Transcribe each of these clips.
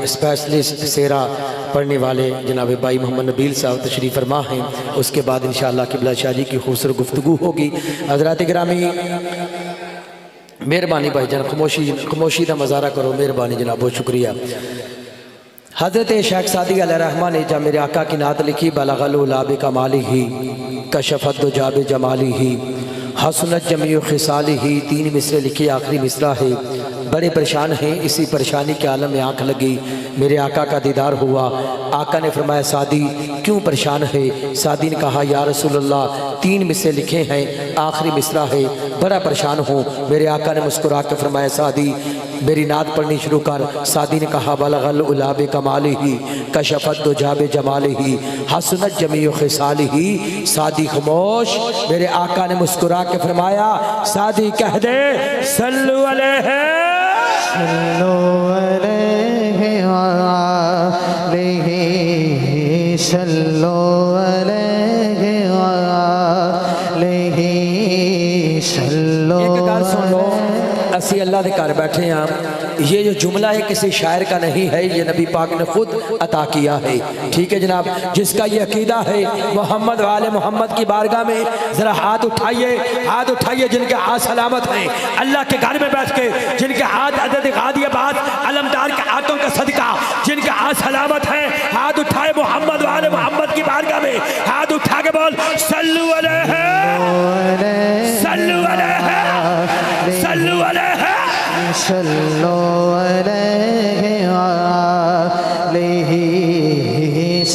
Specialist سیرہ پڑھنے والے جناب بھائی محمد نبیل صاحب تشریف فرما ہیں، اس کے بعد انشاءاللہ قبلہ شاہ جی کی خوبصورت گفتگو ہوگی۔ حضرات گرامی مہربانی بھائی جان، خاموشی دا مظاہرہ کرو، مہربانی جناب، بہت شکریہ۔ حضرت شیخ سعدی علیہ الرحمہ نے جب میرے آقا کی نعت لکھی، بلغ العلا بکمالہ کشفت الدجی بجمالہ حسنت جمیع خصالہ، 3 مصرے لکھی، آخری مصرع ہے بڑے پریشان ہیں، اسی پریشانی کے عالم میں آنکھ لگی، میرے آقا کا دیدار ہوا۔ آقا نے فرمایا سعدی کیوں پریشان ہے؟ سعدی نے کہا یا رسول اللہ 3 مصرے لکھے ہیں، آخری مصرع ہے، بڑا پریشان ہوں۔ میرے آقا نے مسکرا کے فرمایا سعدی میری نعت پڑھنی شروع کر۔ سعدی نے کہا بلغ العلا بکمالہ کشفت الدجی بجمالہ حسنت جمیع خصالہ۔ سعدی خاموش، میرے آقا نے مسکرا کے فرمایا سعدی کہہ دے صلو علیہ صلو علیہ وآلہ صلو علیہ وآلہ صلو۔ ایک گل سن لو، اسی اللہ دے گھر بیٹھے ہیں، یہ جو جملہ ہے کسی شاعر کا نہیں ہے، یہ نبی پاک نے خود عطا کیا ہے، ٹھیک ہے جناب۔ جس کا یہ عقیدہ ہے محمد و آل محمد کی بارگاہ میں ذرا ہاتھ اٹھائیے جن کے ہاتھ سلامت ہیں، اللہ کے گھر میں بیٹھ کے جن کے ہاتھ عدد غادی آباد علمدار کے ہاتھوں کا صدقہ جن کے ہاتھ سلامت ہیں، ہاتھ اٹھائے محمد و آل محمد کی بارگاہ میں، ہاتھ اٹھا کے بول صلو علیہ صلو علیہ صلو علیہ صلو علیہ وآلہ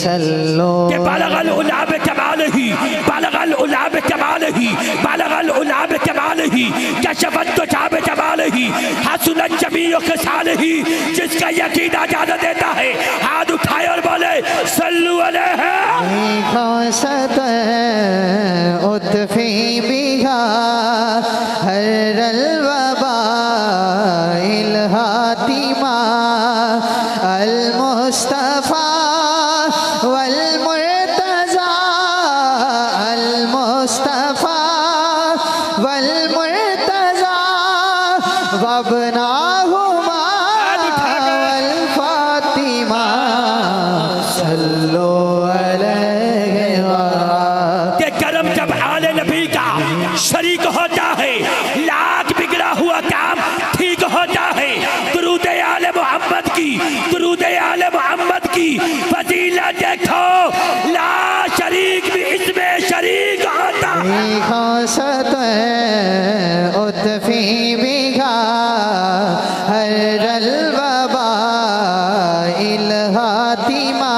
صلو۔ کہ بلغ العلا بکمالہ بلغ العلا بکمالہ بلغ العلا بکمالہ کشفت الدجی بجمالہ حسنت جمیع خصالہ۔ جس کا یقین اجازت دیتا ہے ہاتھ اٹھائے اور بولے صلو علیہ۔ خاصت اطفی بہا ہر الوبا الہاتمہ المصطفیٰ والمرتضی المصطفیٰ والمرتضی وابناہما والفاطمہ صلو علیہ وآلہ۔ کہ کرم جب آل نبی کا شریک ہوتا ہے لاکھ بگڑا ہوا کام ٹھیک ہوتا ہے۔ درود آل محمد کی درود آل محمد کی فضیلت دیکھو، لا شریک بھی اس میں شریک ہوتا ہے۔ خاصت اطفی بہا ہر الوبا الہاتمہ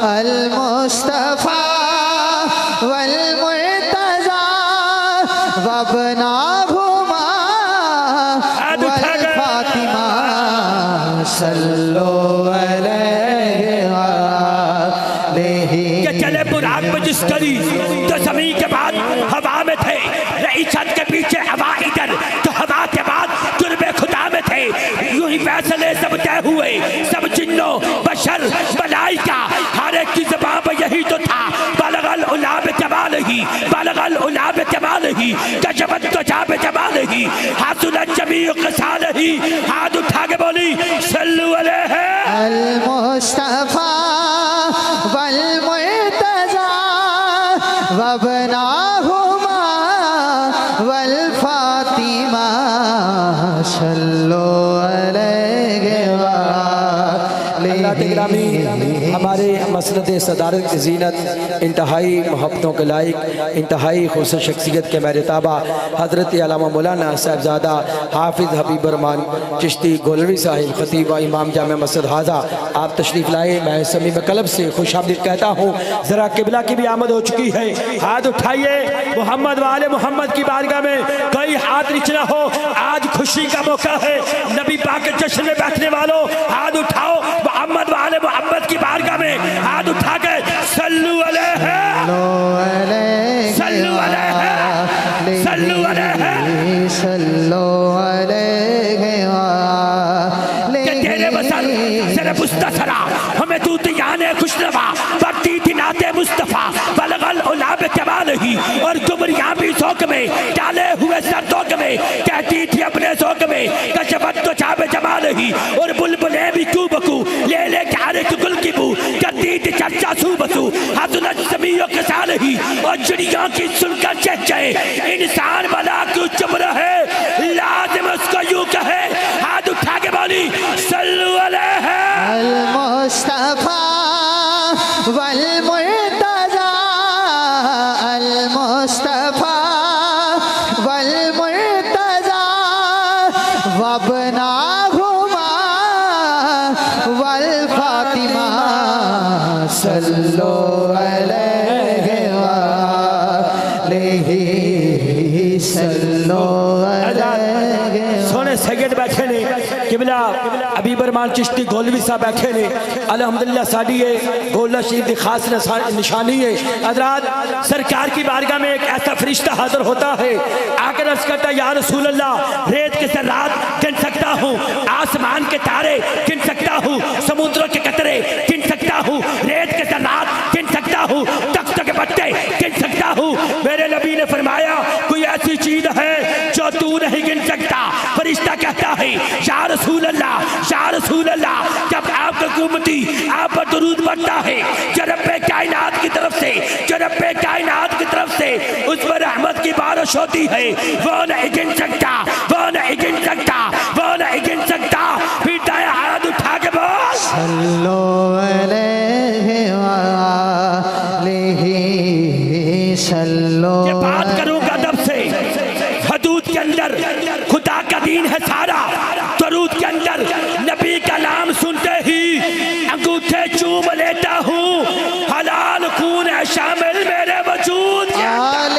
المصطفیٰ والمرتضی وابناہما والفاطمہ صلو علیہ وآلہ۔ کہ چلے براق میں جس کری تو زمین کے بعد ہوا میں تھے، رہی چھت کے پیچھے ہوا ادھر تو ہوا کے بعد قرب خدا میں تھے۔ یوں ہی فیصلے سب طے ہوئے، سب جنوں بشر ملائکہ ہر ایک کی زبان پر یہی تو تھا بلغ العلا بکمالہ بلغ العلا بکمالہ کشفت الدجی بجمالہ حسنت جمیع خصالہ۔ ہاتھ اٹھا کے بولی صلو علیہ المصطفیٰ والمرتضی وابناہما والفاطمہ صلو علیہ وآلہ۔ اللہ کے گرامی، ہمارے مسند صدارت کی زینت، انتہائی محبتوں کے لائق، انتہائی خصوصی شخصیت کے میرے تابع حضرت علامہ مولانا صاحبزادہ حافظ حبیب الرحمن چشتی گولوی صاحب خطیب و امام جامع مسجد حاضہ، آپ تشریف لائے، میں صمیم قلب سے خوش آمدید کہتا ہوں۔ ذرا قبلہ کی بھی آمد ہو چکی ہے، ہاتھ اٹھائیے محمد و آل محمد کی بارگاہ میں، کوئی ہاتھ نیچے نہ ہو، آج خوشی کا موقع ہے۔ نبی پاک کے جشن میں بیٹھنے والوں ہاتھ اٹھاؤ، محمد و آل محمد کی بارگاہ میں ہاتھ اٹھا کے صلو علیہ صلو علیہ صلو علیہ صلو علیہ وآلہ۔ کہ تیرے وصل سر مستثرا ہمیں تو دیان خوشنوا بڑھتی تھی نعت مصطفیٰ بلغ العلا بکمالہ اور گمریاں بھی ذوق میں ڈالے ہوئے سردوگ میں کہتی تھی اپنے ذوق میں کشفت تو چاب جمال ہی اور بلبلیں بھی کیوں بکو لے لے کے آرے کی گل کی بو کرتی تھی چرچا سو بسو حضرت سمیوں کے سال ہی اور جڑیوں کی سن کر چہ جائے انسان بلا کیوں چپ رہے لازم اس کو یوں کہے ہاتھ اٹھا کے بولی صلو علیہ المصطفیٰ والمرتضی المصطفیٰ والمرتضی وابناہما والفاطمہ صلو علیہ وآلہ صلو علیہ سونے سید بیٹھے نے قبلہ ابی برمان چشتی گولوی صاحب بیٹھے نے الحمدللہ ساڑی ہے گولہ شریف دی خاص نشانی ہے حضرات سرکار کی بارگاہ میں ایک ایسا فرشتہ حاضر ہوتا ہے آ کر عرض کرتا ہے یا رسول اللہ ریت کے ذرات گن سکتا ہوں آسمان کے تارے گن سکتا ہوں سمندروں کے قطرے گن سکتا ہوں ریت کے ذرات گن سکتا ہوں تختوں کے پتے گن سکتا ہوں میرے نبی نے فرمایا کوئی ایسی چیز ہے جو تو نہیں گن سکتا فرشتہ کہتا ہے یا رسول اللہ جب آپ کا حکومتی آپ پر درود پڑھتا ہے جو رب کائنات کی طرف سے اس پر رحمت کی بارش ہوتی ہے وہ نہیں گن سکتا پیٹا ہے ہاتھ اٹھا کے بول صلو علیہ وآلہ صلو یہ بات کروں گا ادب سے حدود کے اندر خدا کا دین ہے سارا درود کے اندر نبی کا نام سنتے ہی انگوٹھے چوم لیتا ہوں حلال خون ہے شامل میرے وجود کے آلہ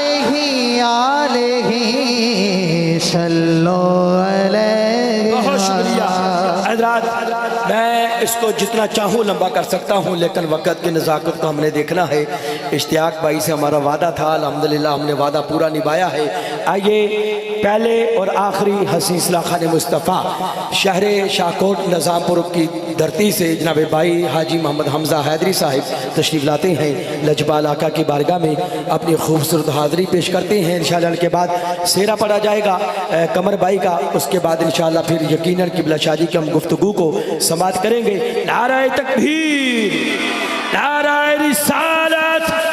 صلو علیہ بہت شکریہ حضرات میں اس کو جتنا چاہوں لمبا کر سکتا ہوں لیکن وقت کی نزاکت کو ہم نے دیکھنا ہے اشتیاق بھائی سے ہمارا وعدہ تھا الحمدللہ ہم نے وعدہ پورا نبھایا ہے آئیے پہلے اور آخری حسین اصلاح خان مصطفیٰ شہر شاہکوٹ نظام پور کی دھرتی سے جناب بھائی حاجی محمد حمزہ حیدری صاحب تشریف لاتے ہیں لجپال آقا کی بارگاہ میں اپنی خوبصورت حاضری پیش کرتے ہیں انشاءاللہ ان کے بعد سیرہ پڑھا جائے گا قمر بھائی کا اس کے بعد انشاءاللہ پھر یقیناً قبلہ شادی کی ہم گفتگو کو سماعت کریں گے نعرہ تکبیر نعرہ رسالت